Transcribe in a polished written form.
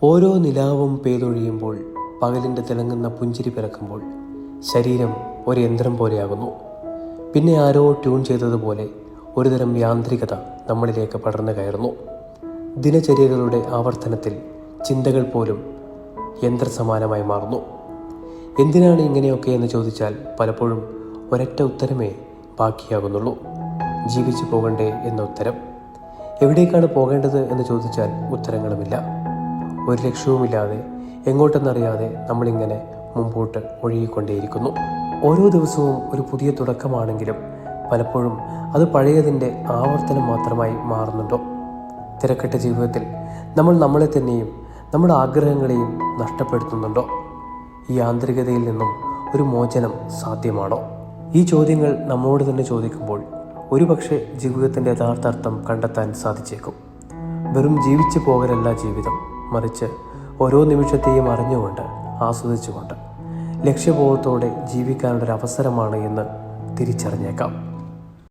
ഓരോ നിലാവും പെയ്തൊഴിയുമ്പോൾ, പകലിൻ്റെ തിളങ്ങുന്ന പുഞ്ചിരി പിറക്കുമ്പോൾ ശരീരം ഒരു യന്ത്രം പോലെയാകുന്നു. പിന്നെ ആരോ ട്യൂൺ ചെയ്തതുപോലെ ഒരുതരം യാന്ത്രികത നമ്മളിലേക്ക് പടർന്നു കയറുന്നു. ദിനചര്യകളുടെ ആവർത്തനത്തിൽ ചിന്തകൾ പോലും യന്ത്രസമാനമായി മാറുന്നു. എന്തിനാണ് ഇങ്ങനെയൊക്കെ എന്ന് ചോദിച്ചാൽ പലപ്പോഴും ഒരൊറ്റ ഉത്തരമേ ബാക്കിയാകുന്നുള്ളൂ: ജീവിച്ചു പോകണ്ടേ എന്ന ഉത്തരം. എവിടേക്കാണ് പോകേണ്ടത് എന്ന് ചോദിച്ചാൽ ഉത്തരങ്ങളുമില്ല. ഒരു ലക്ഷ്യവുമില്ലാതെ, എങ്ങോട്ടെന്നറിയാതെ നമ്മളിങ്ങനെ മുമ്പോട്ട് ഒഴുകിക്കൊണ്ടേയിരിക്കുന്നു. ഓരോ ദിവസവും ഒരു പുതിയ തുടക്കമാണെങ്കിലും പലപ്പോഴും അത് പഴയതിൻ്റെ ആവർത്തനം മാത്രമായി മാറുന്നുണ്ടോ? തിരക്കിട്ട ജീവിതത്തിൽ നമ്മൾ നമ്മളെ തന്നെയും നമ്മുടെ ആഗ്രഹങ്ങളെയും നഷ്ടപ്പെടുത്തുന്നുണ്ടോ? ഈ യാന്ത്രികതയിൽ നിന്നും ഒരു മോചനം സാധ്യമാണോ? ഈ ചോദ്യങ്ങൾ നമ്മോട് തന്നെ ചോദിക്കുമ്പോൾ ഒരുപക്ഷെ ജീവിതത്തിൻ്റെ യഥാർത്ഥ അർത്ഥം കണ്ടെത്താൻ സാധിച്ചേക്കും. വെറും ജീവിച്ചു പോകലല്ല ജീവിതം, മറിച്ച് ഓരോ നിമിഷത്തെയും അറിഞ്ഞുകൊണ്ട്, ആസ്വദിച്ചുകൊണ്ട്, ലക്ഷ്യബോധത്തോടെ ജീവിക്കാനുള്ളൊരവസരമാണ് എന്ന് തിരിച്ചറിഞ്ഞേക്കാം.